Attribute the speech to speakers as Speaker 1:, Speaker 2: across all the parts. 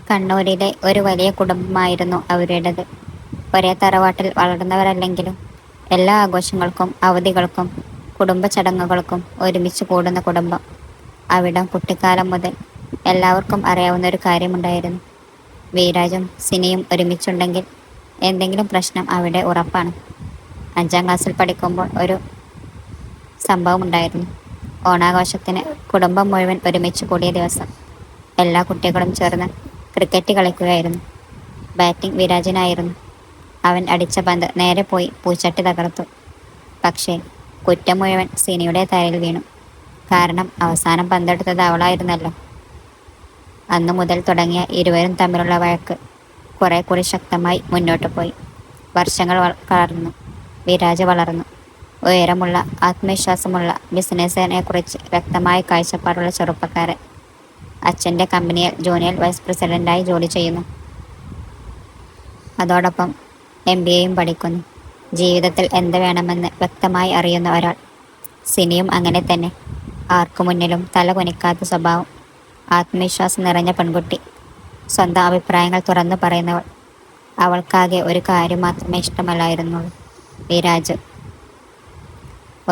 Speaker 1: കണ്ണൂരിലെ ഒരു വലിയ കുടുംബമായിരുന്നു അവരുടേത്. ഒരേ തറവാട്ടിൽ വളർന്നവരല്ലെങ്കിലും എല്ലാ ആഘോഷങ്ങൾക്കും അവധികൾക്കും കുടുംബ ചടങ്ങുകൾക്കും ഒരുമിച്ച് കൂടുന്ന കുടുംബം. അവിടം കുട്ടിക്കാലം മുതൽ എല്ലാവർക്കും അറിയാവുന്ന ഒരു കാര്യമുണ്ടായിരുന്നു. വീരാജും സിനിയും ഒരുമിച്ചുണ്ടെങ്കിൽ എന്തെങ്കിലും പ്രശ്നം അവിടെ ഉറപ്പാണ്. 5ാം ക്ലാസ്സിൽ പഠിക്കുമ്പോൾ ഒരു സംഭവമുണ്ടായിരുന്നു. ഓണാഘോഷത്തിന് കുടുംബം മുഴുവൻ ഒരുമിച്ച് കൂടിയ ദിവസം എല്ലാ കുട്ടികളും ചേർന്ന് ക്രിക്കറ്റ് കളിക്കുകയായിരുന്നു. ബാറ്റിംഗ് വിരാജിനായിരുന്നു. അവൻ അടിച്ച പന്ത് നേരെ പോയി പൂച്ചട്ടി തകർത്തു. പക്ഷേ കുറ്റം മുഴുവൻ സിനിയുടെ തലയിൽ വീണു. കാരണം അവസാനം പന്തെടുത്തത് അവളായിരുന്നല്ലോ. അന്നു മുതൽ തുടങ്ങിയ ഇരുവരും തമ്മിലുള്ള വഴക്ക് കുറെ കൂടി ശക്തമായി മുന്നോട്ട് പോയി. വർഷങ്ങൾ കടന്നു. വിരാജ് വളർന്നു. ഉയരമുള്ള, ആത്മവിശ്വാസമുള്ള, ബിസിനസ്സിനെക്കുറിച്ച് വ്യക്തമായ കാഴ്ചപ്പാടുള്ള ചെറുപ്പക്കാരൻ. അച്ഛൻ്റെ കമ്പനിയിൽ ജൂനിയർ വൈസ് പ്രസിഡന്റായി ജോലി ചെയ്യുന്നു. അതോടൊപ്പം MBAയും പഠിക്കുന്നു. ജീവിതത്തിൽ എന്ത് വേണമെന്ന് വ്യക്തമായി അറിയുന്ന ഒരാൾ. സിനിയും അങ്ങനെ തന്നെ. ആർക്കു മുന്നിലും തല കുനിക്കാത്ത സ്വഭാവം, ആത്മവിശ്വാസം നിറഞ്ഞ പെൺകുട്ടി, സ്വന്തം അഭിപ്രായങ്ങൾ തുറന്നു പറയുന്നവൾ. അവൾക്കാകെ ഒരു കാര്യം മാത്രമേ ഇഷ്ടമല്ലായിരുന്നുള്ളൂ: വിരാജ്.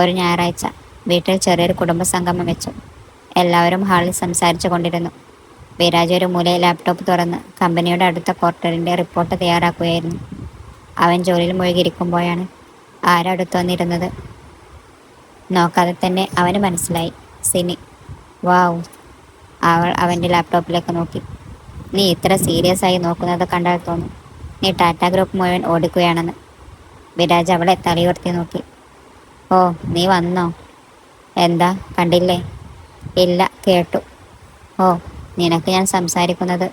Speaker 1: ഒരു ഞായറാഴ്ച വീട്ടിൽ ചെറിയൊരു കുടുംബസംഗമം വെച്ചു. എല്ലാവരും ഹാളിൽ സംസാരിച്ചു കൊണ്ടിരുന്നു. വിരാജ് ഒരു മൂലയിൽ ലാപ്ടോപ്പ് തുറന്ന് കമ്പനിയുടെ അടുത്ത ക്വാർട്ടറിൻ്റെ റിപ്പോർട്ട് തയ്യാറാക്കുകയായിരുന്നു. അവൻ ജോലിയിൽ മുഴുകിയിരിക്കുമ്പോഴാണ് ആരടുത്ത് വന്നിരുന്നത്. നോക്കാതെ തന്നെ അവന് മനസ്സിലായി: സിനി. വാവ്! അവൾ അവൻ്റെ ലാപ്ടോപ്പിലേക്ക് നോക്കി. നീ ഇത്ര സീരിയസ് ആയി നോക്കുന്നത് കണ്ടാൽ തോന്നും നീ ടാറ്റ ഗ്രൂപ്പ് മുഴുവൻ ഓടിക്കുകയാണെന്ന്. വിരാജ് അവളെ തലയുയർത്തി നോക്കി. ഓ, നീ വന്നോ? എന്താ, കണ്ടില്ലേ? ഇല്ല, കേട്ടു. ഓ, നിനക്ക് ഞാൻ സംസാരിക്കുന്നത്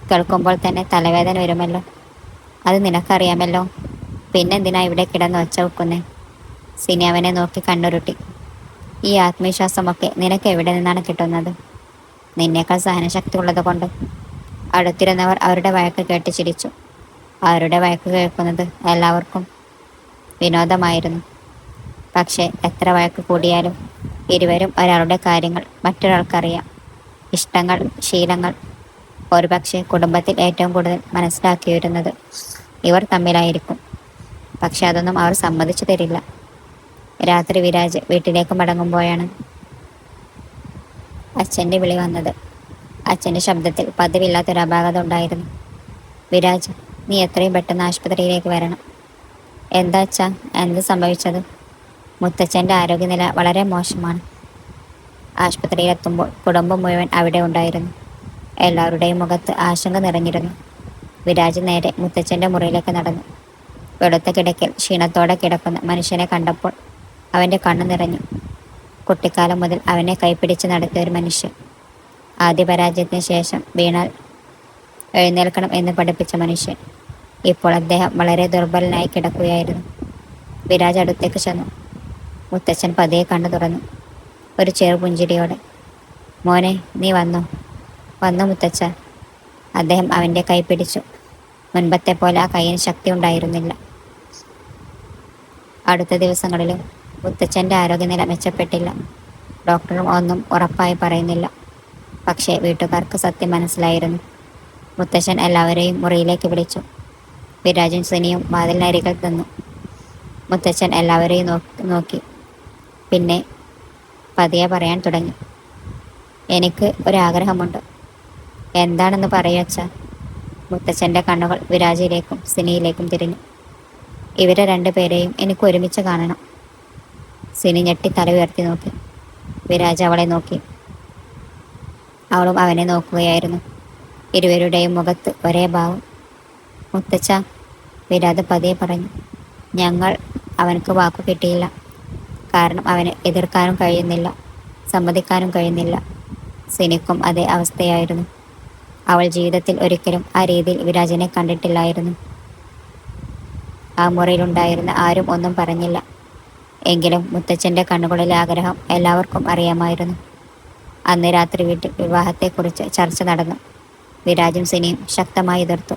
Speaker 1: കേൾക്കുമ്പോൾ തന്നെ തലവേദന വരുമല്ലോ. അത് നിനക്കറിയാമല്ലോ. പിന്നെന്തിനാ ഇവിടെ കിടന്ന് ഒച്ച വെക്കുന്നേ? സിനി അവനെ നോക്കി കണ്ണുരുട്ടി. ഈ ആത്മവിശ്വാസമൊക്കെ നിനക്ക് എവിടെ നിന്നാണ് കിട്ടുന്നത്? നിന്നേക്കാൾ സഹനശക്തി ഉള്ളത് കൊണ്ട്. അടുത്തിരുന്നവർ അവരുടെ വഴക്ക് കേട്ട് ചിരിച്ചു. അവരുടെ വഴക്ക് കേൾക്കുന്നത് എല്ലാവർക്കും വിനോദമായിരുന്നു. പക്ഷേ എത്ര വഴക്ക് കൂടിയാലും ഇരുവരും ഒരാളുടെ കാര്യങ്ങൾ മറ്റൊരാൾക്കറിയാം. ഇഷ്ടങ്ങൾ, ശീലങ്ങൾ. ഒരുപക്ഷെ കുടുംബത്തിൽ ഏറ്റവും കൂടുതൽ മനസ്സിലാക്കിയിരുന്നത് ഇവർ തമ്മിലായിരിക്കും. പക്ഷെ അതൊന്നും അവർ സമ്മതിച്ചു തരില്ല. രാത്രി വിരാജ് വീട്ടിലേക്ക് മടങ്ങുമ്പോഴാണ് അച്ഛൻ്റെ വിളി വന്നത്. അച്ഛൻ്റെ ശബ്ദത്തിൽ പതിവില്ലാത്തൊരു അപാകത ഉണ്ടായിരുന്നു. വിരാജ്, നീ എത്രയും പെട്ടെന്ന് ആശുപത്രിയിലേക്ക് വരണം. എന്താ അച്ഛാ, എന്ത് സംഭവിച്ചത്? മുത്തച്ഛൻ്റെ ആരോഗ്യനില വളരെ മോശമാണ്. ആശുപത്രിയിലെത്തുമ്പോൾ കുടുംബം മുഴുവൻ അവിടെ ഉണ്ടായിരുന്നു. എല്ലാവരുടെയും മുഖത്ത് ആശങ്ക നിറഞ്ഞിരുന്നു. വിരാജ് നേരെ മുത്തച്ഛൻ്റെ മുറിയിലേക്ക് നടന്നു. വെളുത്ത കിടക്കയിൽ ക്ഷീണത്തോടെ കിടക്കുന്ന മനുഷ്യനെ കണ്ടപ്പോൾ അവൻ്റെ കണ്ണു നിറഞ്ഞു. കുട്ടിക്കാലം മുതൽ അവനെ കൈപ്പിടിച്ച് നടത്തിയ ഒരു മനുഷ്യൻ. ആദ്യ പരാജയത്തിന് ശേഷം വീണാൽ എഴുന്നേൽക്കണം എന്ന് പഠിപ്പിച്ച മനുഷ്യൻ. ഇപ്പോൾ അദ്ദേഹം വളരെ ദുർബലനായി കിടക്കുകയായിരുന്നു. വിരാജ് അടുത്തേക്ക് ചെന്നു. മുത്തച്ഛൻ പതിയെ കണ്ണു തുറന്നു, ഒരു ചെറുപുഞ്ചിരിയോടെ. മോനെ, നീ വന്നോ? വന്നു മുത്തച്ഛ. അദ്ദേഹം അവൻ്റെ കൈ പിടിച്ചു. മുൻപത്തെ പോലെ ആ കൈയിന് ശക്തി ഉണ്ടായിരുന്നില്ല. അടുത്ത ദിവസങ്ങളിലും മുത്തച്ഛൻ്റെ ആരോഗ്യനില മെച്ചപ്പെട്ടില്ല. ഡോക്ടറും ഒന്നും ഉറപ്പായി പറയുന്നില്ല. പക്ഷേ വീട്ടുകാർക്ക് സത്യം മനസ്സിലായിരുന്നു. മുത്തച്ഛൻ എല്ലാവരെയും മുറിയിലേക്ക് വിളിച്ചു. വിരാജും സിനിയും വാതിലിനരികിൽ നിന്നു. മുത്തച്ഛൻ എല്ലാവരെയും നോക്കി. പിന്നെ പതിയെ പറയാൻ തുടങ്ങി. എനിക്ക് ഒരാഗ്രഹമുണ്ട്. എന്താണെന്ന് പറയൂ അച്ഛാ. മുത്തച്ഛൻ്റെ കണ്ണുകൾ വിരാജിലേക്കും സിനിയിലേക്കും തിരിഞ്ഞു. ഇവരെ രണ്ടുപേരെയും എനിക്ക് ഒരുമിച്ച് കാണണം. സിനി ഞെട്ടി തല ഉയർത്തി നോക്കി. വിരാജ് അവളെ നോക്കി. അവളും അവനെ നോക്കുകയായിരുന്നു. ഇരുവരുടെയും മുഖത്ത് ഒരേ ഭാവം. മുത്തച്ഛ, വിരാജ് പതിയെ പറഞ്ഞു. ഞങ്ങൾ അവനക്ക് വാക്കു കിട്ടിയില്ല. കാരണം അവന് എതിർക്കാനും കഴിയുന്നില്ല, സമ്മതിക്കാനും കഴിയുന്നില്ല. സിനിക്കും അതേ അവസ്ഥയായിരുന്നു. അവൾ ജീവിതത്തിൽ ഒരിക്കലും ആ രീതിയിൽ വിരാജിനെ കണ്ടിട്ടില്ലായിരുന്നു. ആ മുറിയിലുണ്ടായിരുന്ന ആരും ഒന്നും പറഞ്ഞില്ല. എങ്കിലും മുത്തച്ഛൻ്റെ കണ്ണുകളിലെ ആഗ്രഹം എല്ലാവർക്കും അറിയാമായിരുന്നു. അന്ന് രാത്രി വീട്ടിൽ വിവാഹത്തെക്കുറിച്ച് ചർച്ച നടന്നു. വിരാജും സിനിയും ശക്തമായി എതിർത്തു.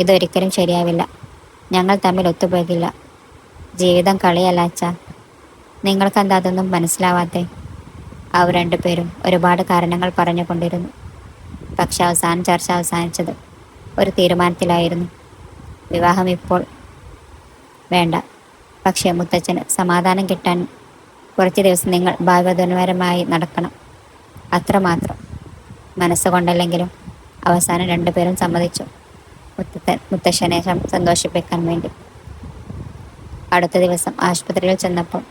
Speaker 1: ഇതൊരിക്കലും ശരിയാവില്ല. ഞങ്ങൾ തമ്മിൽ ഒത്തുപോകില്ല. ജീവിതം കളിയല്ല അച്ഛാ. നിങ്ങൾക്കെന്താ അതൊന്നും മനസ്സിലാവാത്തെ? അവർ രണ്ടുപേരും ഒരുപാട് കാരണങ്ങൾ പറഞ്ഞുകൊണ്ടിരുന്നു. പക്ഷെ അവസാനം ചർച്ച അവസാനിച്ചത് ഒരു തീരുമാനത്തിലായിരുന്നു. വിവാഹം ഇപ്പോൾ വേണ്ട, പക്ഷേ മുത്തച്ഛന് സമാധാനം കിട്ടാൻ കുറച്ച് ദിവസം നിങ്ങൾ ഭാഗവതന്മാരമായി നടക്കണം, അത്രമാത്രം. മനസ്സുകൊണ്ടല്ലെങ്കിലും അവസാനം രണ്ടുപേരും സമ്മതിച്ചു, മുത്തശ്ശനെ സന്തോഷിപ്പിക്കാൻ വേണ്ടി. അടുത്ത ദിവസം ആശുപത്രിയിൽ ചെന്നപ്പോൾ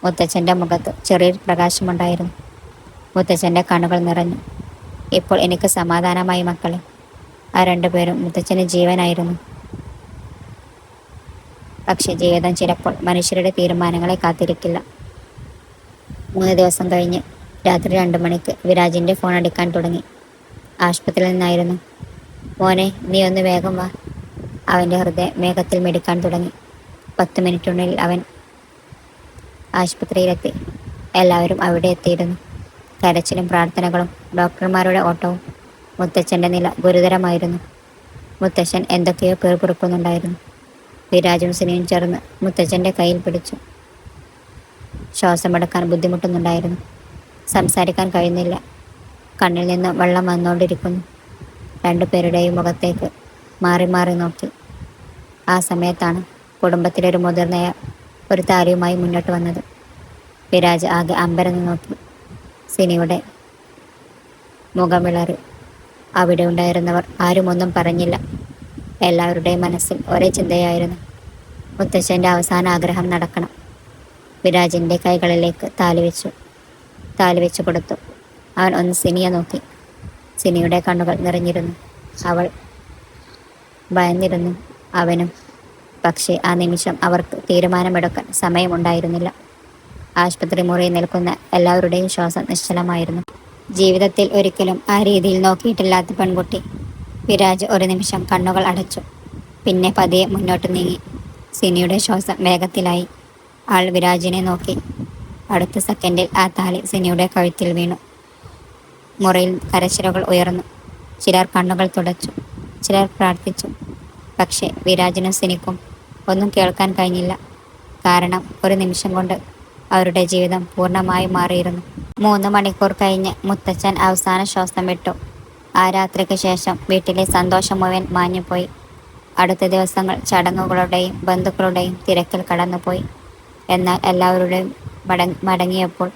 Speaker 1: മുത്തച്ഛൻ്റെ മുഖത്ത് ചെറിയൊരു പ്രകാശമുണ്ടായിരുന്നു. മുത്തച്ഛൻ്റെ കണ്ണുകൾ നിറഞ്ഞു. ഇപ്പോൾ എനിക്ക് സമാധാനമായി മക്കളെ. ആ രണ്ടുപേരും മുത്തച്ഛന് ജീവനായിരുന്നു. പക്ഷെ ജീവിതം ചിലപ്പോൾ മനുഷ്യരുടെ തീരുമാനങ്ങളെ കാത്തിരിക്കില്ല. 3 ദിവസം കഴിഞ്ഞ് രാത്രി 2 മണിക്ക് വിരാജിൻ്റെ ഫോൺ അടിക്കാൻ തുടങ്ങി. ആശുപത്രിയിൽ നിന്നായിരുന്നു. മോനെ, നീ ഒന്ന് വേഗം വാ. അവൻ്റെ ഹൃദയം വേഗത്തിൽ മിടിക്കാൻ തുടങ്ങി. 10 മിനിറ്റിനുള്ളിൽ അവൻ ആശുപത്രിയിലെത്തി. എല്ലാവരും അവിടെ എത്തിയിരുന്നു. കരച്ചിലും പ്രാർത്ഥനകളും ഡോക്ടർമാരുടെ ഓട്ടവും. മുത്തച്ഛൻ്റെ നില ഗുരുതരമായിരുന്നു. മുത്തച്ഛൻ എന്തൊക്കെയോ പിറുപിറുക്കുന്നുണ്ടായിരുന്നു. വിരാജും സിനിയും ചേർന്ന് മുത്തച്ഛൻ്റെ കയ്യിൽ പിടിച്ചു. ശ്വാസമെടുക്കാൻ ബുദ്ധിമുട്ടുന്നുണ്ടായിരുന്നു. സംസാരിക്കാൻ കഴിയുന്നില്ല. കണ്ണിൽ നിന്ന് വെള്ളം വന്നുകൊണ്ടിരിക്കുന്നു. രണ്ടുപേരുടെയും മുഖത്തേക്ക് മാറി മാറി നോക്കി. ആ സമയത്താണ് കുടുംബത്തിലൊരു മുതിർന്ന ഒരു താരയുമായി മുന്നോട്ട് വന്നത്. വിരാജ് ആകെ അമ്പരന്ന് നോക്കി. സിനിയുടെ മുഖം വിളറി. അവിടെ ഉണ്ടായിരുന്നവർ ആരും ഒന്നും പറഞ്ഞില്ല. എല്ലാവരുടെയും മനസ്സിൽ ഒരേ ചിന്തയായിരുന്നു, മുത്തശ്ശൻ്റെ അവസാന ആഗ്രഹം നടക്കണം. വിരാജിൻ്റെ കൈകളിലേക്ക് താലി വെച്ചു കൊടുത്തു. അവൻ ഒന്ന് സിനിയെ നോക്കി. സിനിയുടെ കണ്ണുകൾ നിറഞ്ഞിരുന്നു. അവൾ ഭയന്നിരുന്നു, അവനും. പക്ഷേ ആ നിമിഷം അവർക്ക് തീരുമാനമെടുക്കാൻ സമയമുണ്ടായിരുന്നില്ല. ആശുപത്രി മുറിയിൽ നിൽക്കുന്ന എല്ലാവരുടെയും ശ്വാസം നിശ്ചലമായിരുന്നു. ജീവിതത്തിൽ ഒരിക്കലും ആ രീതിയിൽ നോക്കിയിട്ടില്ലാത്ത പെൺകുട്ടി. വിരാജ് ഒരു നിമിഷം കണ്ണുകൾ അടച്ചു. പിന്നെ പതിയെ മുന്നോട്ട് നീങ്ങി. സിനിയുടെ ശ്വാസം വേഗത്തിലായി. ആൾ വിരാജിനെ നോക്കി. അടുത്ത സെക്കൻഡിൽ ആ താലി സിനിയുടെ കഴുത്തിൽ വീണു. മുറിയിൽ കരച്ചിലുകൾ ഉയർന്നു. ചിലർ കണ്ണുകൾ തുടച്ചു, ചിലർ പ്രാർത്ഥിച്ചു. പക്ഷേ വിരാജിനും സിനിക്കും ഒന്നും കേൾക്കാൻ കഴിഞ്ഞില്ല. കാരണം ഒരു നിമിഷം കൊണ്ട് അവരുടെ ജീവിതം പൂർണ്ണമായും മാറിയിരുന്നു. 3 മണിക്കൂർ കഴിഞ്ഞ് മുത്തച്ഛൻ അവസാന ശ്വാസം വിട്ടു. ആ രാത്രിക്ക് ശേഷം വീട്ടിലെ സന്തോഷം മുഴുവൻ മാഞ്ഞുപോയി. അടുത്ത ദിവസങ്ങൾ ചടങ്ങുകളുടെയും ബന്ധുക്കളുടെയും തിരക്കിൽ കടന്നുപോയി. എന്നാൽ എല്ലാവരുടെയും മടങ്ങിയപ്പോൾ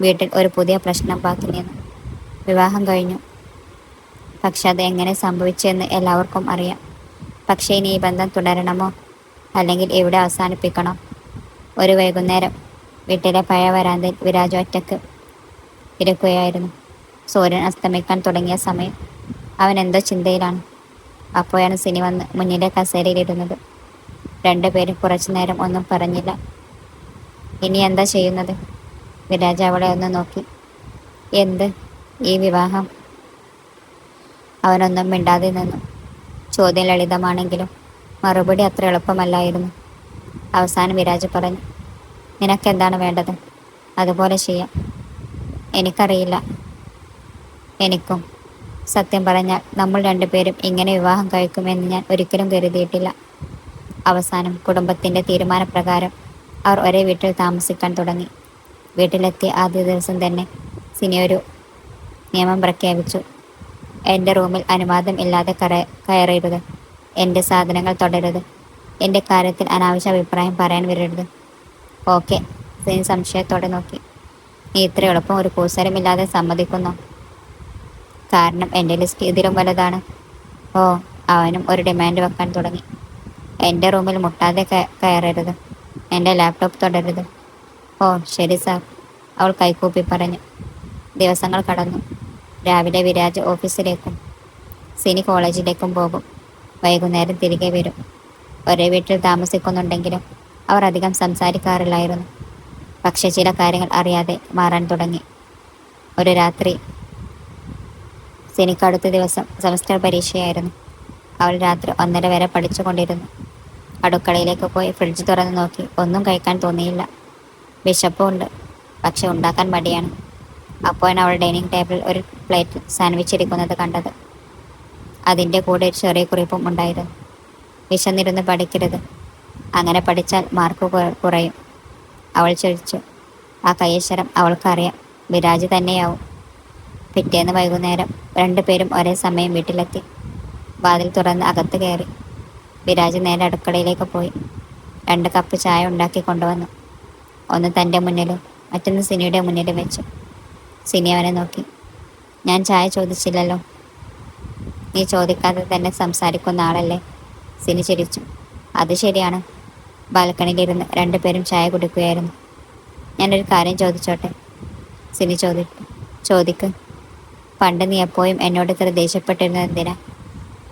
Speaker 1: വീട്ടിൽ ഒരു പുതിയ പ്രശ്നം ബാക്കി നിന്നു. വിവാഹം കഴിഞ്ഞു, പക്ഷെ അത് എങ്ങനെ സംഭവിച്ചെന്ന് എല്ലാവർക്കും അറിയാം. പക്ഷേ ഇനി ഈ ബന്ധം തുടരണമോ അല്ലെങ്കിൽ ഇവിടെ അവസാനിപ്പിക്കണോ? ഒരു വൈകുന്നേരം വീട്ടിലെ പഴയ വരാന്തയിൽ വിരാജ് ഒറ്റയ്ക്ക് ഇരിക്കുകയായിരുന്നു. സൂര്യൻ അസ്തമിക്കാൻ തുടങ്ങിയ സമയം. അവൻ എന്തോ ചിന്തയിലാണ്. അപ്പോഴാണ് സിനി വന്ന് മുന്നിലെ കസേരയിലിരുന്നത്. രണ്ടുപേരും കുറച്ചു നേരം ഒന്നും പറഞ്ഞില്ല. ഇനി എന്താ ചെയ്യുന്നത്? വിരാജ് അവളെ ഒന്ന് നോക്കി. എന്ത്, ഈ വിവാഹം? അവനൊന്നും മിണ്ടാതെ നിന്നു. ചോദ്യം ലളിതമാണെങ്കിലും മറുപടി അത്ര എളുപ്പമല്ലായിരുന്നു. അവസാനം വിരാജ് പറഞ്ഞു, നിനക്കെന്താണ് വേണ്ടത്? അതുപോലെ ചെയ്യാം. എനിക്കറിയില്ല. എനിക്കും. സത്യം പറഞ്ഞാൽ നമ്മൾ രണ്ടുപേരും ഇങ്ങനെ വിവാഹം കഴിക്കുമെന്ന് ഞാൻ ഒരിക്കലും കരുതിയിട്ടില്ല. അവസാനം കുടുംബത്തിൻ്റെ തീരുമാനപ്രകാരം അവർ ഒരേ വീട്ടിൽ താമസിക്കാൻ തുടങ്ങി. വീട്ടിലെത്തിയ ആദ്യ ദിവസം തന്നെ സിനി ഒരു നിയമം പ്രഖ്യാപിച്ചു. എൻ്റെ റൂമിൽ അനുവാദം ഇല്ലാതെ കയറരുത്. എൻ്റെ സാധനങ്ങൾ തൊടരുത്. എൻ്റെ കാര്യത്തിൽ അനാവശ്യ അഭിപ്രായം പറയാൻ വരരുത്. ഓക്കെ. സിനി സംശയത്തോടെ നോക്കി. നീ ഇത്ര എളുപ്പം ഒരു കൂസരമില്ലാതെ സമ്മതിക്കുന്നു? കാരണം എൻ്റെ ലിസ്റ്റ് ഇതിലും വലുതാണ്. ഓ, അവനും ഒരു ഡിമാൻഡ് വെക്കാൻ തുടങ്ങി. എൻ്റെ റൂമിൽ മുട്ടാതെ കയറരുത്. എൻ്റെ ലാപ്ടോപ്പ് തൊടരുത്. ഓ ശരി സാർ, അവൾ കൈകൂപ്പി പറഞ്ഞു. ദിവസങ്ങൾ കടന്നു. രാവിലെ വിരാജ് ഓഫീസിലേക്കും സിനി കോളേജിലേക്കും പോകും. വൈകുന്നേരം തിരികെ വരും. ഒരേ വീട്ടിൽ താമസിക്കുന്നുണ്ടെങ്കിലും അവർ അധികം സംസാരിക്കാറില്ലായിരുന്നു. പക്ഷെ ചില കാര്യങ്ങൾ അറിയാതെ മാറാൻ തുടങ്ങി. ഒരു രാത്രി സിനിക്ക് അടുത്ത ദിവസം സെമസ്റ്റർ പരീക്ഷയായിരുന്നു. അവൾ രാത്രി 1:30 വരെ പഠിച്ചുകൊണ്ടിരുന്നു. അടുക്കളയിലേക്ക് പോയി ഫ്രിഡ്ജ് തുറന്ന് നോക്കി. ഒന്നും കഴിക്കാൻ തോന്നിയില്ല. വിശപ്പുണ്ട്, പക്ഷെ ഉണ്ടാക്കാൻ മടിയാണ്. അപ്പോഴാണ് അവൾ ഡൈനിങ് ടേബിളിൽ ഒരു പ്ലേറ്റ് സാൻഡ്വിച്ച് ഇരിക്കുന്നത് കണ്ടത്. അതിൻ്റെ കൂടെ ഒരു ചെറിയ കുറിപ്പും ഉണ്ടായിരുന്നു. വിശന്നിരുന്ന് പഠിക്കരുത്. അങ്ങനെ പഠിച്ചാൽ മാർക്ക് കുറയും. അവൾ ചോദിച്ചു. ആ കയ്യക്ഷരം അവൾക്കറിയാം. വിരാജ് തന്നെയാവും. പിറ്റേന്ന് വൈകുന്നേരം രണ്ടുപേരും ഒരേ സമയം വീട്ടിലെത്തി. വാതിൽ തുറന്ന് അകത്ത് കയറി. വിരാജ് നേരെ അടുക്കളയിലേക്ക് പോയി. 2 കപ്പ് ചായ ഉണ്ടാക്കി കൊണ്ടുവന്നു. ഒന്ന് തൻ്റെ മുന്നിലും മറ്റൊന്ന് സിനിയുടെ മുന്നിലും വെച്ചു. സിനി അവനെ നോക്കി. ഞാൻ ചായ ചോദിച്ചില്ലല്ലോ. നീ ചോദിക്കാതെ തന്നെ സംസാരിക്കുന്ന ആളല്ലേ? സിനി ചിരിച്ചു. അത് ശരിയാണ്. ബാൽക്കണിയിലിരുന്ന് രണ്ടുപേരും ചായ കുടിക്കുകയായിരുന്നു. ഞാനൊരു കാര്യം ചോദിച്ചോട്ടെ? സിനി ചോദിക്ക്. പണ്ട് നീ എപ്പോഴും എന്നോട് ഇത്ര ദേഷ്യപ്പെട്ടിരുന്നത് എന്തിനാ?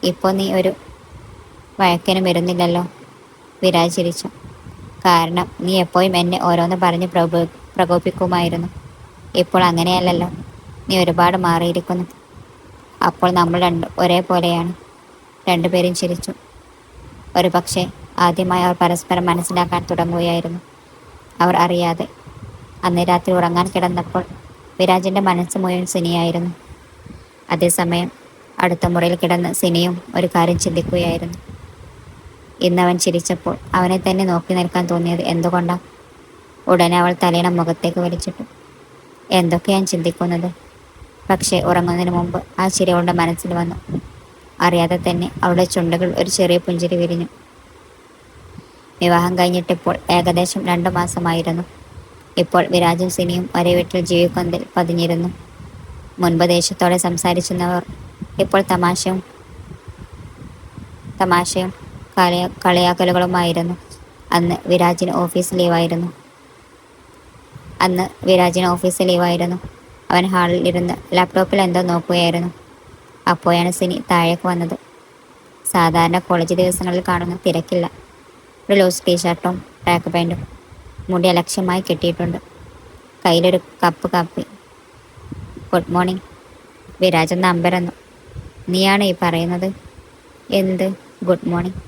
Speaker 1: ഇപ്പോൾ നീ ഒരു വഴക്കിനും വരുന്നില്ലല്ലോ. വിരാജ് ചിരിച്ചു. കാരണം നീ എപ്പോഴും എന്നെ ഓരോന്ന് പറഞ്ഞ് പ്രകോപിക്കുമായിരുന്നു. ഇപ്പോൾ അങ്ങനെയല്ലല്ലോ. നീ ഒരുപാട് മാറിയിരിക്കുന്നു. അപ്പോൾ നമ്മൾ ഒരേപോലെയാണ്. രണ്ടുപേരും ചിരിച്ചു. ഒരു പക്ഷേ ആദ്യമായി അവർ പരസ്പരം മനസ്സിലാക്കാൻ തുടങ്ങുകയായിരുന്നു. അവർ അറിയാതെ. അന്ന് രാത്രി ഉറങ്ങാൻ കിടന്നപ്പോൾ വിരാജിൻ്റെ മനസ്സ് മുഴുവൻ സിനിയായിരുന്നു. അതേസമയം അടുത്ത മുറിയിൽ കിടന്ന് സിനിയും ഒരു കാര്യം ചിന്തിക്കുകയായിരുന്നു. ഇന്നവൻ ചിരിച്ചപ്പോൾ അവനെ തന്നെ നോക്കി നിൽക്കാൻ തോന്നിയത് എന്തുകൊണ്ടാണ്? ഉടനെ അവൾ തലയിണം മുഖത്തേക്ക് വലിച്ചിട്ടു. എന്തൊക്കെയാണ് ചിന്തിക്കുന്നത്? പക്ഷേ ഉറങ്ങുന്നതിന് മുമ്പ് ആ ചിരി അവളുടെ മനസ്സിൽ വന്നു. അറിയാതെ തന്നെ അവളുടെ ചുണ്ടുകൾ ഒരു ചെറിയ പുഞ്ചിരി വിരിഞ്ഞു. വിവാഹം കഴിഞ്ഞിട്ടിപ്പോൾ ഏകദേശം 2 മാസമായിരുന്നു. ഇപ്പോൾ വിരാജും സിനിയും ഒരേ വീട്ടിൽ ജീവിക്കുന്നതിൽ പതിഞ്ഞിരുന്നു. മുൻപ് ദേഷ്യത്തോടെ സംസാരിച്ചിരുന്നവർ ഇപ്പോൾ തമാശയും കളിയാക്കലുകളുമായിരുന്നു. അന്ന് വിരാജിന് ഓഫീസ് ലീവായിരുന്നു. അവൻ ഹാളിൽ ഇരുന്ന് ലാപ്ടോപ്പിൽ എന്തോ നോക്കുകയായിരുന്നു. അപ്പോഴാണ് സിനി താഴേക്ക് വന്നത്. സാധാരണ കോളേജ് ദിവസങ്ങളിൽ കാണുന്ന തിരക്കില്ല. ഒരു ലൂസ് ടീഷർട്ടും ട്രാക്ക് പാൻറ്റും. മുടി അലക്ഷ്യമായി കെട്ടിയിട്ടുണ്ട്. കയ്യിലൊരു കപ്പ് കാപ്പി. Good morning. വിരാജ് ഒന്ന് അമ്പരന്നു. നീയാണ് ഈ പറയുന്നത്? എന്ത് ഗുഡ് മോർണിംഗ്?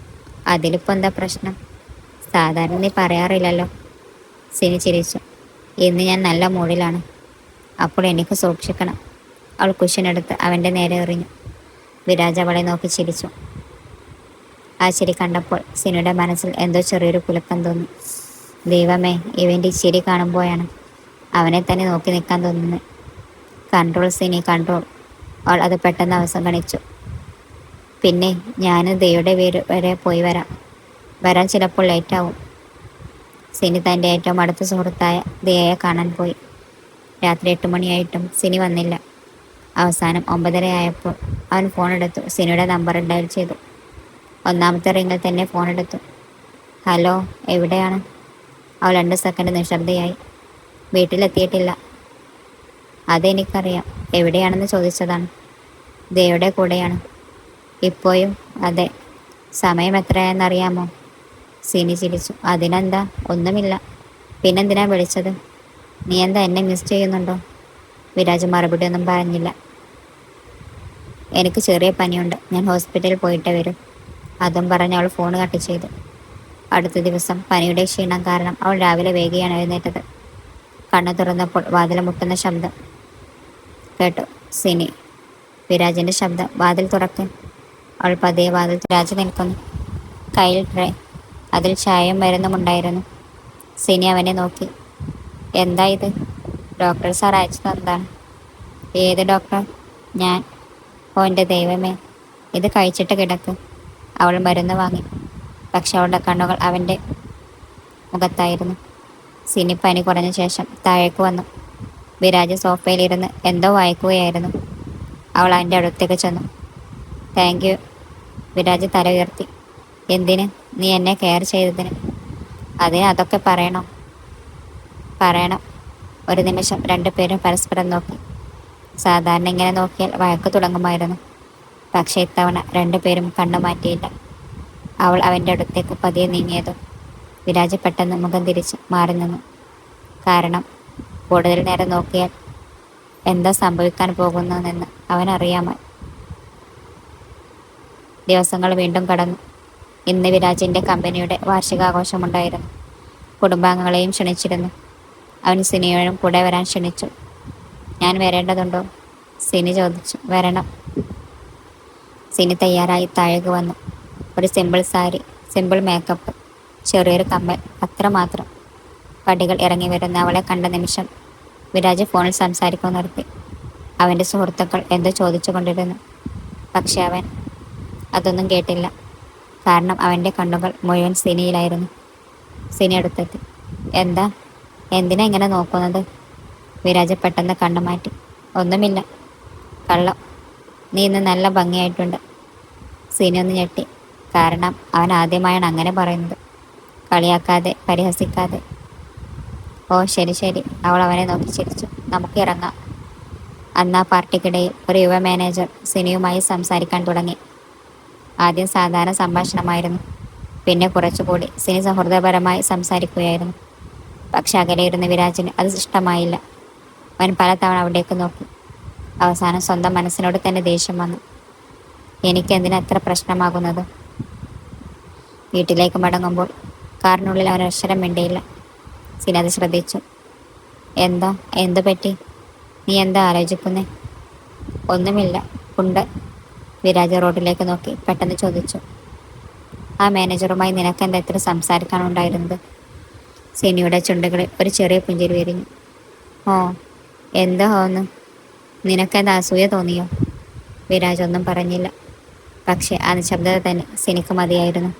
Speaker 1: അതിലിപ്പോൾ എന്താ പ്രശ്നം? സാധാരണ നീ പറയാറില്ലല്ലോ. സിനി ചിരിച്ചു. ഇന്ന് ഞാൻ നല്ല മൂഡിലാണ്. അപ്പോൾ എനിക്ക് സൂക്ഷിക്കണം. അവൾ കുഷ്യനെടുത്ത് അവൻ്റെ നേരെ എറിഞ്ഞു. വിരാജ് അവളെ നോക്കി ചിരിച്ചു. ആ ചിരി കണ്ടപ്പോൾ സിനിയുടെ മനസ്സിൽ എന്തോ ചെറിയൊരു കുലുക്കം തോന്നി. ദൈവമേ, ഇവൻ്റെ ഈ ചിരി കാണുമ്പോഴാണ് അവനെ തന്നെ നോക്കി നിൽക്കാൻ തോന്നുന്നത്. Control Sini, control. അവൾ അത് പെട്ടെന്ന് അവസാനിച്ചു. പിന്നെ ഞാൻ ദയുടെ വീട് വരെ പോയി വരാൻ ചിലപ്പോൾ ലേറ്റാവും. സിനി തൻ്റെ ഏറ്റവും അടുത്ത സുഹൃത്തായ ദയയെ കാണാൻ പോയി. രാത്രി 8 മണിയായിട്ടും സിനി വന്നില്ല. അവസാനം 9:30 ആയപ്പോൾ അവൻ ഫോണെടുത്തു. സിനിയുടെ നമ്പർ ഡയൽ ചെയ്തു. 1ാമത്തെ റിങ്ങിൽ തന്നെ ഫോണെടുത്തു. ഹലോ, എവിടെയാണ്? അവൾ 2 സെക്കൻഡ് നിശബ്ദയായി. വീട്ടിലെത്തിയിട്ടില്ല. അതെനിക്കറിയാം. എവിടെയാണെന്ന് ചോദിച്ചതാണ്. ദയയുടെ കൂടെയാണ്. ഇപ്പോഴും? അതെ. സമയം എത്രയാണെന്നറിയാമോ? സിനി ചിരിച്ചു. അതിനെന്താ? ഒന്നുമില്ല. പിന്നെന്തിനാ വിളിച്ചത്? നീ എന്താ എന്നെ മിസ് ചെയ്യുന്നുണ്ടോ? വിരാജ് മറുപടി ഒന്നും പറഞ്ഞില്ല. എനിക്ക് ചെറിയ പനിയുണ്ട്. ഞാൻ ഹോസ്പിറ്റലിൽ പോയിട്ടേ വരും. അതും പറഞ്ഞ് അവൾ ഫോൺ കട്ട് ചെയ്തു. അടുത്ത ദിവസം പനിയുടെ ക്ഷീണം കാരണം അവൾ രാവിലെ വൈകിയാണ് എഴുന്നേറ്റത്. കണ്ണു തുറന്നപ്പോൾ വാതിൽ മുട്ടുന്ന ശബ്ദം കേട്ടു. സിനി. വിരാജിൻ്റെ ശബ്ദം. വാതിൽ തുറക്ക്. അവൾ പതിയെ വാതിൽ വിരാജ് നിൽക്കുന്നു. കയ്യിൽ ട്രേ. അതിൽ ചായയും മരുന്നുമുണ്ടായിരുന്നു. സിനി അവനെ നോക്കി. എന്താ ഇത്? ഡോക്ടർ സാർ അയച്ചു തന്നതാണ്. ഏത് ഡോക്ടർ? ഞാൻ. ഓ എൻ്റെ ദൈവമേ, ഇത് കഴിച്ചിട്ട് കിടക്ക്. അവൾ മരുന്ന് വാങ്ങി. പക്ഷെ അവളുടെ കണ്ണുകൾ അവൻ്റെ മുഖത്തായിരുന്നു. സിനി പനി കുറഞ്ഞ ശേഷം താഴേക്ക് വന്നു. വിരാജ് സോഫയിലിരുന്ന് എന്തോ വായിക്കുകയായിരുന്നു. അവൾ അവൻ്റെ അടുത്തേക്ക് ചെന്നു. Thank you. വിരാജ് തല ഉയർത്തി. എന്തിന്? നീ എന്നെ കെയർ ചെയ്തതിന്. അതിന് അതൊക്കെ പറയണം. ഒരു നിമിഷം രണ്ടുപേരും പരസ്പരം നോക്കി. സാധാരണ ഇങ്ങനെ നോക്കിയാൽ വഴക്ക് തുടങ്ങുമായിരുന്നു. പക്ഷേ ഇത്തവണ രണ്ടുപേരും കണ്ണു മാറ്റിയില്ല. അവൾ അവൻ്റെ അടുത്തേക്ക് പതിയെ നീങ്ങിയതും വിരാജ് പെട്ടെന്ന് മുഖം തിരിച്ച് മാറി നിന്നു. കാരണം കൂടുതൽ നേരം നോക്കിയാൽ എന്താ സംഭവിക്കാൻ പോകുന്നതെന്ന് അവനറിയാമോ. ദിവസങ്ങൾ വീണ്ടും കടന്നു. ഇന്ന് വിരാജിൻ്റെ കമ്പനിയുടെ വാർഷികാഘോഷമുണ്ടായിരുന്നു. കുടുംബാംഗങ്ങളെയും ക്ഷണിച്ചിരുന്നു. അവൻ സിനിയോടും കൂടെ വരാൻ ക്ഷണിച്ചു. ഞാൻ വരേണ്ടതുണ്ടോ? സിനി ചോദിച്ചു. വരണം. സിനി തയ്യാറായി താഴേക്ക് വന്നു. ഒരു സിമ്പിൾ സാരി, സിമ്പിൾ മേക്കപ്പ്, ചെറിയൊരു കമ്മൽ, അത്രമാത്രം. പടികൾ ഇറങ്ങി വരുന്ന അവളെ കണ്ട നിമിഷം വിരാജ് ഫോണിൽ സംസാരിക്കാൻ നിർത്തി. അവൻ്റെ സുഹൃത്തുക്കൾ എന്തോ ചോദിച്ചു കൊണ്ടിരുന്നു. പക്ഷെ അവൻ അതൊന്നും കേട്ടില്ല. കാരണം അവൻ്റെ കണ്ണുകൾ മുഴുവൻ സിനിയിലായിരുന്നു. സിനി അടുത്തെത്തി. എന്താ? എന്തിനാ ഇങ്ങനെ നോക്കുന്നത്? വിരാജ് പെട്ടെന്ന് കണ്ണു മാറ്റി. ഒന്നുമില്ല. കള്ളം. നീ ഇന്ന് നല്ല ഭംഗിയായിട്ടുണ്ട്. സിനി ഒന്ന് ഞെട്ടി. കാരണം അവൻ ആദ്യമായാണ് അങ്ങനെ പറയുന്നത്. കളിയാക്കാതെ, പരിഹസിക്കാതെ. ഓ ശരി ശരി. അവൾ അവനെ നോക്കി ചിരിച്ചു. നമുക്ക് ഇറങ്ങാം. അന്ന് ആ പാർട്ടിക്കിടയിൽ ഒരു യുവ മാനേജർ സിനിയുമായി സംസാരിക്കാൻ തുടങ്ങി. ആദ്യം സാധാരണ സംഭാഷണമായിരുന്നു. പിന്നെ കുറച്ചുകൂടി സിനി സൗഹൃദപരമായി സംസാരിക്കുകയായിരുന്നു. പക്ഷെ അകലെയിരുന്ന വിരാജിന് അത് ഇഷ്ടമായില്ല. അവൻ പലതവണ അവിടേക്ക് നോക്കി. അവസാനം സ്വന്തം മനസ്സിനോട് തന്നെ ദേഷ്യം വന്നു. എനിക്കെന്തിനാ അത്ര പ്രശ്നമാകുന്നത്? വീട്ടിലേക്ക് മടങ്ങുമ്പോൾ കാറിനുള്ളിൽ അവൻ അക്ഷരം മിണ്ടിയില്ല. സിനി അത് ശ്രദ്ധിച്ചു. എന്താ? എന്തു പറ്റി? നീ എന്താ ആലോചിക്കുന്നേ? ഒന്നുമില്ല. ഉണ്ട്. വിരാജ് റോഡിലേക്ക് നോക്കി പെട്ടെന്ന് ചോദിച്ചു. ആ മാനേജറുമായി നിനക്കെന്താ ഇത്ര സംസാരിക്കാനുണ്ടായിരുന്നത്? സിനിയുടെ ചുണ്ടുകളിൽ ഒരു ചെറിയ പുഞ്ചിരി വിരിഞ്ഞു. ഓ എന്താ ഹോന്ന്? നിനക്കെന്താ അസൂയ തോന്നിയോ? വിരാജ് ഒന്നും പറഞ്ഞില്ല. പക്ഷെ ആ നിശബ്ദത തന്നെ സിനിക്ക് മതിയായിരുന്നു.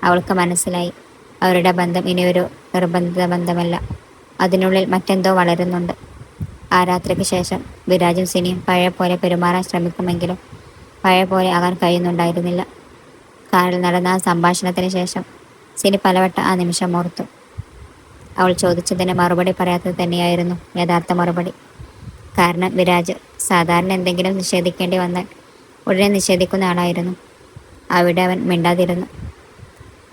Speaker 1: അവൾക്ക് മനസ്സിലായി, അവരുടെ ബന്ധം ഇനിയൊരു നിർബന്ധിത ബന്ധമല്ല. അതിനുള്ളിൽ മറ്റെന്തോ വളരുന്നുണ്ട്. ആ രാത്രിക്ക് ശേഷം വിരാജും സിനിയും പഴയ പോലെ പെരുമാറാൻ ശ്രമിക്കുമെങ്കിലും പഴയ പോലെ ആകാൻ കഴിയുന്നുണ്ടായിരുന്നില്ല. കാറിൽ നടന്ന ആ സംഭാഷണത്തിന് ശേഷം സിനി പലവട്ടം ആ നിമിഷം ഓർത്തു. അവൾ ചോദിച്ചതിന് മറുപടി പറയാത്തത് തന്നെയായിരുന്നു യഥാർത്ഥ മറുപടി. കാരണം വിരാജ് സാധാരണ എന്തെങ്കിലും നിഷേധിക്കേണ്ടി വന്നാൽ ഉടനെ നിഷേധിക്കുന്ന ആളായിരുന്നു. അവിടെ അവൻ മിണ്ടാതിരുന്നു.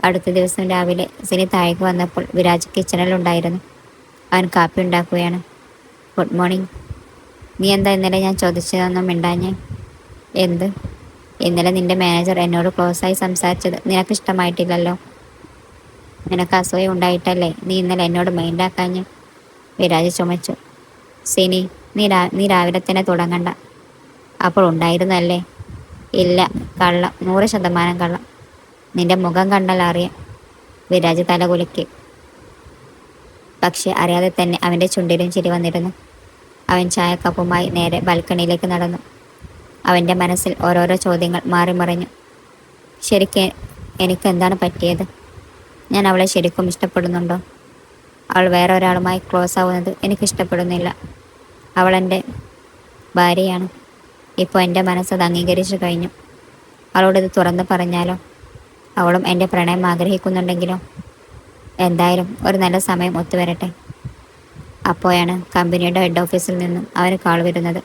Speaker 1: അടുത്ത ദിവസം രാവിലെ സിനി താഴേക്ക് വന്നപ്പോൾ വിരാജ് കിച്ചണിലുണ്ടായിരുന്നു. അവൻ കാപ്പി ഉണ്ടാക്കുകയാണ്. Good morning. നീ എന്താ ഇന്നലെ ഞാൻ ചോദിച്ചതൊന്നും മിണ്ടാഞ്ഞേ? എന്ത്? ഇന്നലെ നിന്റെ മാനേജർ എന്നോട് ക്ലോസായി സംസാരിച്ചത് നിനക്ക് ഇഷ്ടമായിട്ടില്ലല്ലോ. നിനക്ക് അസൂയ ഉണ്ടായിട്ടല്ലേ നീ ഇന്നലെ എന്നോട് മൈൻഡാക്കാഞ്ഞ്? വിരാജ് ചുമച്ചു. സിനി, നീ രാവിലെ തന്നെ തുടങ്ങണ്ട. അപ്പോൾ ഉണ്ടായിരുന്നല്ലേ? ഇല്ല. കള്ളം. 100% കള്ളം. നിന്റെ മുഖം കണ്ടാൽ അറിയാം. വിരാജ് തല കുലുക്കി. പക്ഷെ അറിയാതെ തന്നെ അവൻ്റെ ചുണ്ടിലും ചിരി വന്നിരുന്നു. അവൻ ചായക്കപ്പുമായി നേരെ ബാൽക്കണിയിലേക്ക് നടന്നു. അവൻ്റെ മനസ്സിൽ ഓരോരോ ചോദ്യങ്ങൾ മാറി മറിഞ്ഞു. ശരിക്കും എനിക്ക് എന്താണ് പറ്റിയത്? ഞാൻ അവളെ ശരിക്കും ഇഷ്ടപ്പെടുന്നുണ്ടോ? അവൾ വേറെ ഒരാളുമായി ക്ലോസ് ആവുന്നത് എനിക്കിഷ്ടപ്പെടുന്നില്ല. അവൾ എൻ്റെ ഭാര്യയാണ്. ഇപ്പോൾ എൻ്റെ മനസ്സത് അംഗീകരിച്ചു കഴിഞ്ഞു. അവളോടിത് തുറന്നു പറഞ്ഞാലോ? അവളും എൻ്റെ പ്രണയം ആഗ്രഹിക്കുന്നുണ്ടെങ്കിലോ? എന്തായാലും ഒരു നല്ല സമയം ഒത്തുവരട്ടെ. അപ്പോഴാണ് കമ്പനിയുടെ ഹെഡ് ഓഫീസിൽ നിന്നും അവന് കാൾ വരുന്നത്.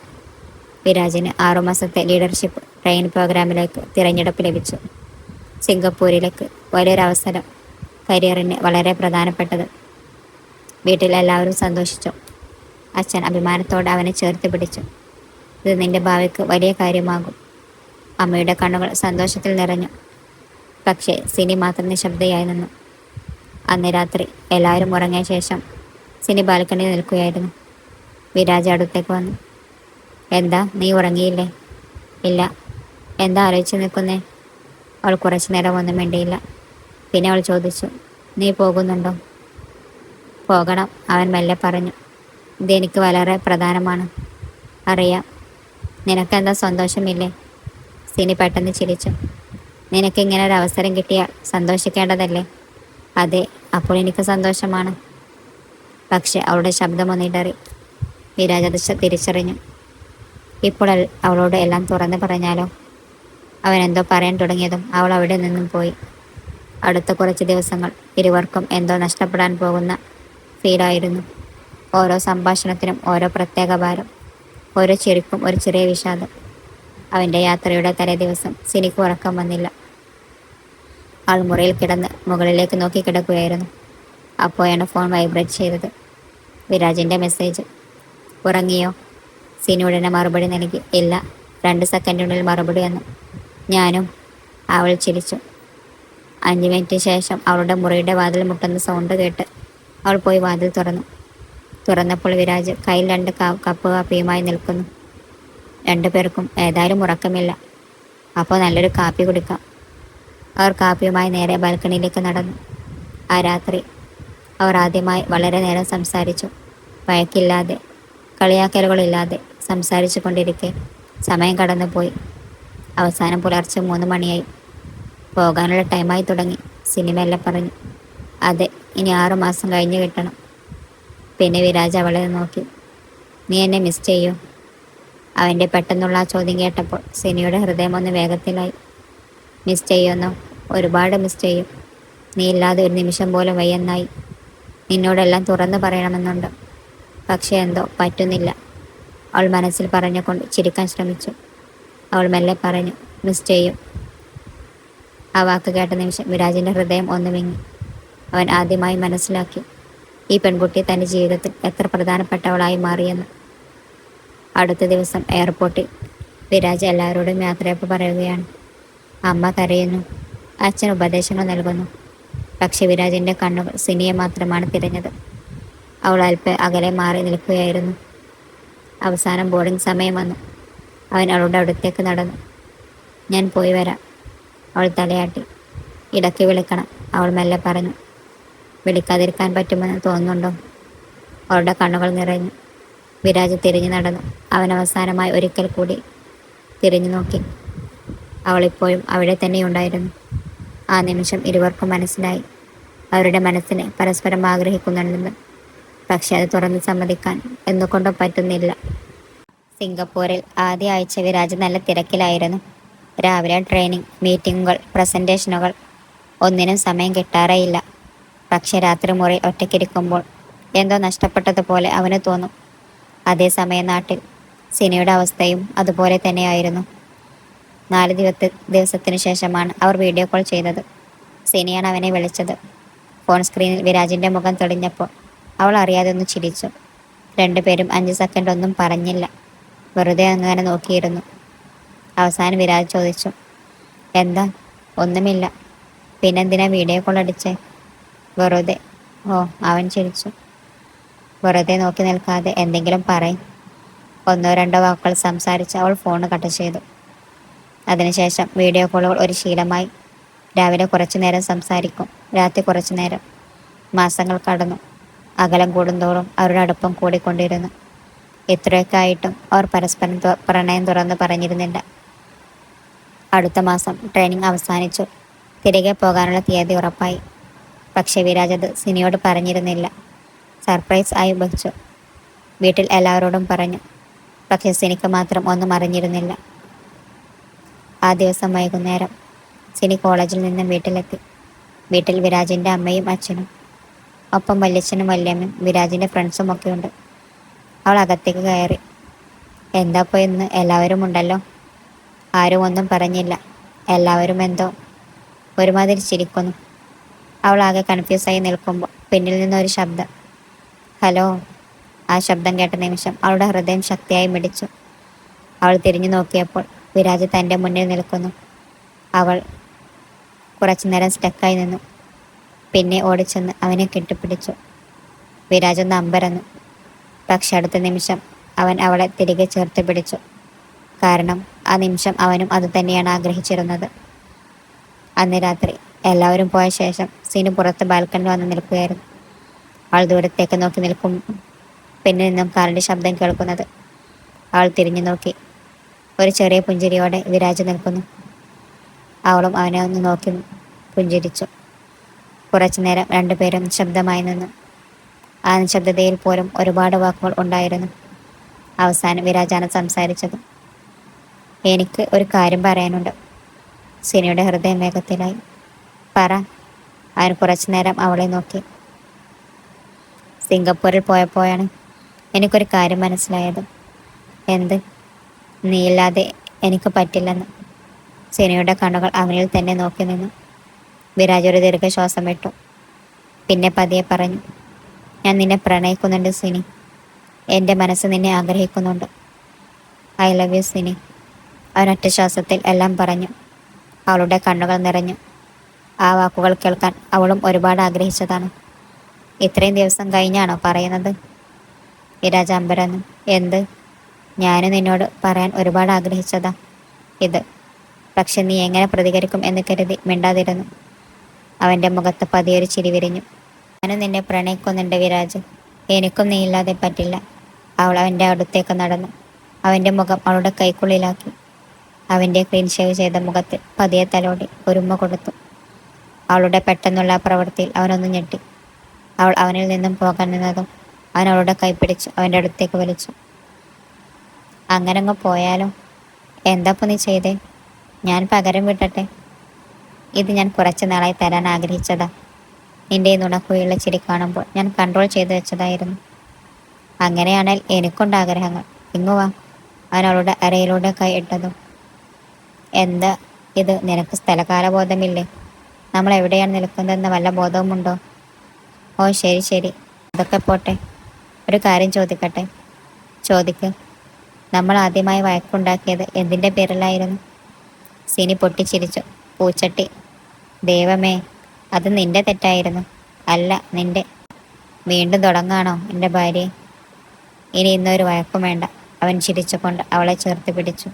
Speaker 1: വിരാജിന് 6 മാസത്തെ ലീഡർഷിപ്പ് ട്രെയിൻ പ്രോഗ്രാമിലേക്ക് തിരഞ്ഞെടുപ്പ് ലഭിച്ചു. സിംഗപ്പൂരിലേക്ക്. വലിയൊരവസരം. കരിയറിന് വളരെ പ്രധാനപ്പെട്ടത്. വീട്ടിൽ എല്ലാവരും സന്തോഷിച്ചു. അച്ഛൻ അഭിമാനത്തോടെ അവനെ ചേർത്ത് പിടിച്ചു. ഇത് നിന്റെ ഭാവിക്ക് വലിയ കാര്യമാകും. അമ്മയുടെ കണ്ണുകൾ സന്തോഷത്തിൽ നിറഞ്ഞു. പക്ഷേ സിനി മാത്രം നിശബ്ദയായി നിന്നു. അന്ന് രാത്രി എല്ലാവരും ഉറങ്ങിയ ശേഷം സിനി ബാൽക്കണിയിൽ നിൽക്കുകയായിരുന്നു. വിരാജ് അടുത്തേക്ക് വന്നു. എന്താ, നീ ഉറങ്ങിയില്ലേ? ഇല്ല. എന്താ ആലോചിച്ച് നിൽക്കുന്നേ? അവൾ കുറച്ചു നേരം ഒന്നും വേണ്ടിയില്ല. പിന്നെ അവൾ ചോദിച്ചു, നീ പോകുന്നുണ്ടോ? പോകണം, അവൻ മെല്ലെ പറഞ്ഞു. ഇതെനിക്ക് വളരെ പ്രധാനമാണ്. അറിയാം. നിനക്കെന്താ സന്തോഷമില്ലേ? സിനി പെട്ടെന്ന് ചിരിച്ചു. നിനക്ക് ഇങ്ങനെ ഒരു അവസരം കിട്ടിയാൽ സന്തോഷിക്കേണ്ടതല്ലേ? അതെ, അപ്പോൾ എനിക്ക് സന്തോഷമാണ്. പക്ഷെ അവളുടെ ശബ്ദമൊന്നിടറി. വിരാജ് അത് തിരിച്ചറിഞ്ഞു. ഇപ്പോൾ അവളോട് എല്ലാം തുറന്നു പറഞ്ഞാലോ? അവൻ എന്തോ പറയാൻ തുടങ്ങിയതും അവൾ അവിടെ നിന്നും പോയി. അടുത്ത കുറച്ച് ദിവസങ്ങൾ ഇരുവർക്കും എന്തോ നഷ്ടപ്പെടാൻ പോകുന്ന ഫീലായിരുന്നു. ഓരോ സംഭാഷണത്തിനും ഓരോ പ്രത്യേക ഭാരം, ഓരോ ചിരിക്കും ഒരു ചെറിയ വിഷാദം. അവൻ്റെ യാത്രയുടെ തലേ ദിവസം സിനിക്ക് ഉറക്കം വന്നില്ല. ആൾ മുറിയിൽ കിടന്ന് മുകളിലേക്ക് നോക്കി കിടക്കുകയായിരുന്നു. അപ്പോഴാണ് ഫോൺ വൈബ്രേറ്റ് ചെയ്തത്. വിരാജിൻ്റെ മെസ്സേജ്. ഉറങ്ങിയോ? സിനി ഉടനെ മറുപടി നൽകി. ഇല്ല, 2 സെക്കൻഡിനുള്ളിൽ മറുപടി വന്നു. ഞാനും. അവൾ ചിരിച്ചു. 5 മിനിറ്റ് ശേഷം അവളുടെ മുറിയുടെ വാതിൽ മുട്ടുന്ന സൗണ്ട് കേട്ട് അവൾ പോയി വാതിൽ തുറന്നപ്പോൾ വിരാജ് കയ്യിൽ 2 കപ്പ് കാപ്പിയുമായി നിൽക്കുന്നു. 2 പേർക്കും ഏതായാലും ഉറക്കമില്ല. അപ്പോൾ നല്ലൊരു കാപ്പി കുടിക്കാം. അവർ കാപ്പിയുമായി നേരെ ബാൽക്കണിയിലേക്ക് നടന്നു. ആ രാത്രി അവർ ആദ്യമായി വളരെ നേരം സംസാരിച്ചു. വഴക്കില്ലാതെ, കളിയാക്കലുകളില്ലാതെ. സംസാരിച്ചു കൊണ്ടിരിക്കെ സമയം കടന്നുപോയി. അവസാനം പുലർച്ചെ 3 മണിയായി. പോകാനുള്ള ടൈമായി തുടങ്ങി. സിനിമയെല്ലാം പറഞ്ഞു. അതെ, ഇനി 6 മാസം കഴിഞ്ഞ് കിട്ടണം. പിന്നെ വിരാജ് അവളെ നോക്കി. നീ എന്നെ മിസ് ചെയ്യോ? അവൻ്റെ പെട്ടെന്നുള്ള ആ ചോദ്യം കേട്ടപ്പോൾ സിനിയുടെ ഹൃദയം ഒന്ന് വേഗത്തിലായി. മിസ് ചെയ്യുമെന്നോ? ഒരുപാട് മിസ് ചെയ്യും. നീ ഇല്ലാതെ ഒരു നിമിഷം പോലും വയ്യെന്നായി. നിന്നോടെല്ലാം തുറന്നു പറയണമെന്നുണ്ട്. പക്ഷേ എന്തോ പറ്റുന്നില്ല. അവൾ മനസ്സിൽ പറഞ്ഞുകൊണ്ട് ചിരിക്കാൻ ശ്രമിച്ചു. അവൾ മെല്ലെ പറഞ്ഞു, മിസ് ചെയ്യും. ആ വാക്ക് കേട്ട നിമിഷം വിരാജിൻ്റെ ഹൃദയം ഒന്ന് വിങ്ങി. അവൻ ആദ്യമായി മനസ്സിലാക്കി ഈ പെൺകുട്ടി തൻ്റെ ജീവിതത്തിൽ എത്ര പ്രധാനപ്പെട്ടവളായി മാറിയെന്ന്. അടുത്ത ദിവസം എയർപോർട്ടിൽ വിരാജ് എല്ലാവരോടും യാത്രയപ്പ് പറയുകയാണ്. അമ്മ കരയുന്നു, അച്ഛൻ ഉപദേശങ്ങൾ നൽകുന്നു. പക്ഷെ വിരാജിൻ്റെ കണ്ണുകൾ സിനിയെ മാത്രമാണ് തിരഞ്ഞത്. അവൾ അല്പം അകലെ മാറി നിൽക്കുകയായിരുന്നു. അവസാനം ബോർഡിംഗ് സമയം വന്നു. അവൻ അവളുടെ അടുത്തേക്ക് നടന്നു. ഞാൻ പോയി വരാം. അവൾ തലയാട്ടി. ഇടയ്ക്ക് വിളിക്കണം, അവൾ മെല്ലെ പറഞ്ഞു. വിളിക്കാതിരിക്കാൻ പറ്റുമെന്ന് തോന്നുന്നുണ്ടോ? അവളുടെ കണ്ണുകൾ നിറഞ്ഞു. വിരാജ് തിരിഞ്ഞു നടന്നു. അവൻ അവസാനമായി ഒരിക്കൽ കൂടി തിരിഞ്ഞു നോക്കി. അവളിപ്പോഴും അവിടെ തന്നെയുണ്ടായിരുന്നു. ആ നിമിഷം ഇരുവർക്കും മനസ്സിലായി അവരുടെ മനസ്സിനെ പരസ്പരം ആഗ്രഹിക്കുന്നുണ്ടെന്ന്. പക്ഷെ അത് തുറന്ന് സമ്മതിക്കാൻ എന്തുകൊണ്ടോ പറ്റുന്നില്ല. സിംഗപ്പൂരിൽ ആദ്യ ആഴ്ച വിരാജ് നല്ല തിരക്കിലായിരുന്നു. രാവിലെ ട്രെയിനിങ്, മീറ്റിങ്ങുകൾ, പ്രസൻറ്റേഷനുകൾ, ഒന്നിനും സമയം കിട്ടാറേയില്ല. പക്ഷെ രാത്രി മുറിയിൽ ഒറ്റയ്ക്കിരിക്കുമ്പോൾ എന്തോ നഷ്ടപ്പെട്ടതുപോലെ അവന് തോന്നും. അതേസമയം നാട്ടിൽ സിനിയുടെ അവസ്ഥയും അതുപോലെ തന്നെയായിരുന്നു. 4 ദിവസത്തിനു ശേഷമാണ് അവർ വീഡിയോ കോൾ ചെയ്തത്. സിനിയാണ് അവനെ വിളിച്ചത്. ഫോൺ സ്ക്രീനിൽ വിരാജിൻ്റെ മുഖം തെളിഞ്ഞപ്പോൾ അവൾ അറിയാതെ ഒന്ന് ചിരിച്ചു. രണ്ടുപേരും 5 സെക്കൻഡ് ഒന്നും പറഞ്ഞില്ല. വെറുതെ അങ്ങനെ നോക്കിയിരുന്നു. അവസാനം വിരാജ് ചോദിച്ചു, എന്താ? ഒന്നുമില്ല. പിന്നെന്തിനാ വീഡിയോ കോൾ അടിച്ചേ? വെറുതെ. ഓ, അവൻ ചിരിച്ചു. വെറുതെ നോക്കി നിൽക്കാതെ എന്തെങ്കിലും പറയും. 1-2 വാക്കുകൾ സംസാരിച്ച് അവൾ ഫോൺ കട്ട് ചെയ്തു. അതിനുശേഷം വീഡിയോ കോളുകൾ ഒരു ശീലമായി. രാവിലെ കുറച്ചു നേരം സംസാരിക്കും, രാത്രി കുറച്ചു നേരം. മാസങ്ങൾ കടന്നു. അകലം കൂടുന്തോറും അവരുടെ അടുപ്പം കൂടിക്കൊണ്ടിരുന്നു. ഇത്രയൊക്കെ ആയിട്ടും അവർ പരസ്പരം പ്രണയം തുറന്ന് പറഞ്ഞിരുന്നില്ല. അടുത്ത മാസം ട്രെയിനിങ് അവസാനിച്ചു. തിരികെ പോകാനുള്ള തീയതി ഉറപ്പായി. പക്ഷെ വിരാജ് അത് സിനിയോട് പറഞ്ഞിരുന്നില്ല. സർപ്രൈസ് ആയി വച്ചു. വീട്ടിൽ എല്ലാവരോടും പറഞ്ഞു. പക്ഷെ സിനിക്ക് മാത്രം ഒന്നും അറിഞ്ഞിരുന്നില്ല. ആ ദിവസം വൈകുന്നേരം സിനി കോളേജിൽ നിന്നും വീട്ടിലെത്തി. വീട്ടിൽ വിരാജിൻ്റെ അമ്മയും അച്ഛനും, ഒപ്പം വല്യച്ഛനും വല്യമ്മയും വിരാജിൻ്റെ ഫ്രണ്ട്സും ഒക്കെയുണ്ട്. അവൾ അകത്തേക്ക് കയറി. എന്താ പോയി ഇന്ന് എല്ലാവരും ഉണ്ടല്ലോ? ആരും ഒന്നും പറഞ്ഞില്ല. എല്ലാവരും എന്തോ ഒരുമാതിരി ചിരിക്കുന്നു. അവൾ ആകെ കൺഫ്യൂസായി നിൽക്കുമ്പോൾ പിന്നിൽ നിന്നൊരു ശബ്ദം, ഹലോ. ആ ശബ്ദം കേട്ട നിമിഷം അവളുടെ ഹൃദയം ശക്തിയായി മിടിച്ചു. അവൾ തിരിഞ്ഞു നോക്കിയപ്പോൾ വിരാജ് തൻ്റെ മുന്നിൽ നിൽക്കുന്നു. അവൾ കുറച്ചു നേരം സ്റ്റക്കായി നിന്നു. പിന്നെ ഓടിച്ചെന്ന് അവനെ കെട്ടിപ്പിടിച്ചു. വിരാജ് ഒന്ന് അമ്പരന്നു. പക്ഷെ അടുത്ത നിമിഷം അവൻ അവളെ തിരികെ ചേർത്ത് പിടിച്ചു. കാരണം ആ നിമിഷം അവനും അതുതന്നെയാണ് ആഗ്രഹിച്ചിരുന്നത്. അന്ന് രാത്രി എല്ലാവരും പോയ ശേഷം സിനു പുറത്ത് ബാൽക്കണിൽ വന്ന് നിൽക്കുകയായിരുന്നു. അവൾ ദൂരത്തേക്ക് നോക്കി നിൽക്കും. പിന്നിൽ നിന്നും കാറിൻ്റെ ശബ്ദം കേൾക്കുന്നത്. അവൾ തിരിഞ്ഞു നോക്കി. ഒരു ചെറിയ പുഞ്ചിരിയോടെ വിരാജ് നിൽക്കുന്നു. അവളും അവനെ ഒന്ന് നോക്കി പുഞ്ചിരിച്ചു. കുറച്ചു നേരം രണ്ടുപേരും നിശബ്ദമായി നിന്നു. ആ നിശബ്ദതയിൽ പോലും ഒരുപാട് വാക്കുകൾ ഉണ്ടായിരുന്നു. അവസാനം വിരാജാണ് സംസാരിച്ചത്. എനിക്ക് ഒരു കാര്യം പറയാനുണ്ട്. സിനിയുടെ ഹൃദയം വേഗത്തിലായി. പറ. അവൻ കുറച്ചു നേരം അവളെ നോക്കി. സിംഗപ്പൂരിൽ പോയപ്പോഴാണ് എനിക്കൊരു കാര്യം മനസ്സിലായത്. എന്ത്? നീയില്ലാതെ എനിക്ക് പറ്റില്ലെന്ന്. സിനിയുടെ കണ്ണുകൾ അവനിൽ തന്നെ നോക്കി നിന്നു. വിരാജ് ഒരു ദീർഘശ്വാസം വിട്ടു. പിന്നെ പതിയെ പറഞ്ഞു, ഞാൻ നിന്നെ പ്രണയിക്കുന്നുണ്ട് സിനി. എൻ്റെ മനസ്സ് നിന്നെ ആഗ്രഹിക്കുന്നുണ്ട്. I love you Sini. അവൻ ഒറ്റ ശ്വാസത്തിൽ എല്ലാം പറഞ്ഞു. അവളുടെ കണ്ണുകൾ നിറഞ്ഞു. ആ വാക്കുകൾ കേൾക്കാൻ അവളും ഒരുപാട് ആഗ്രഹിച്ചതാണ്. ഇത്രയും ദിവസം കഴിഞ്ഞാണോ പറയുന്നത്? വിരാജ് അമ്പരന്നു. എന്ത്? ഞാനും നിന്നോട് പറയാൻ ഒരുപാട് ആഗ്രഹിച്ചതാ ഇത്. പക്ഷെ നീ എങ്ങനെ പ്രതികരിക്കും എന്ന് കരുതി മിണ്ടാതിരുന്നു. അവൻ്റെ മുഖത്ത് പതിയൊരു ചിരി വിരിഞ്ഞു. ഞാനും നിന്നെ പ്രണയിക്കുന്നുണ്ട് വിരാജ്. എനിക്കും നീ ഇല്ലാതെ പറ്റില്ല. അവൾ അവൻ്റെ അടുത്തേക്ക് നടന്നു. അവൻ്റെ മുഖം അവളുടെ കൈക്കുള്ളിലാക്കി. അവൻ്റെ ക്ലീൻ ഷേവ് ചെയ്ത മുഖത്തിൽ പതിയെ തലോടി ഒരുമ്മ കൊടുത്തു. അവളുടെ പെട്ടെന്നുള്ള ആ പ്രവൃത്തിയിൽ അവനൊന്ന് ഞെട്ടി. അവൾ അവനിൽ നിന്നും പോകാൻ നിന്നതും അവൻ അവളുടെ കൈ പിടിച്ച് അവൻ്റെ അടുത്തേക്ക് വലിച്ചു. അങ്ങനെ അങ്ങ് പോയാലോ? എന്താപ്പോൾ നീ ചെയ്തേ? ഞാൻ പകരം വിട്ടട്ടെ? ഇത് ഞാൻ കുറച്ച് നാളായി തരാൻ ആഗ്രഹിച്ചതാ. നിന്റെ ഈ നുണക്കുയുള്ള ചിരി കാണുമ്പോൾ ഞാൻ കൺട്രോൾ ചെയ്തു വെച്ചതായിരുന്നു. അങ്ങനെയാണെങ്കിൽ എനിക്കുണ്ട് ആഗ്രഹങ്ങൾ. ഇങ്ങുവാ. അവൻ അവളുടെ അരയിലൂടെ കൈ ഇട്ടതും. എന്താ ഇത്? നിനക്ക് സ്ഥലകാലബോധമില്ലേ? നമ്മൾ എവിടെയാണ് നിൽക്കുന്നതെന്ന് വല്ല ബോധവുമുണ്ടോ? ഓ ശരി ശരി, അതൊക്കെ പോട്ടെ. ഒരു കാര്യം ചോദിക്കട്ടെ? ചോദിക്ക്. നമ്മൾ ആദ്യമായി വഴക്കുണ്ടാക്കിയത് എന്തിൻ്റെ പേരിലായിരുന്നു? സിനി പൊട്ടിച്ചിരിച്ചു. പൂച്ചട്ടി. ദൈവമേ, അത് നിന്റെ തെറ്റായിരുന്നു. അല്ല, നിന്റെ. വീണ്ടും തുടങ്ങാണോ എൻ്റെ ഭാര്യയെ? ഇനി ഇന്നൊരു വഴക്കും വേണ്ട. അവൻ ചിരിച്ചുകൊണ്ട് അവളെ ചേർത്ത് പിടിച്ചു.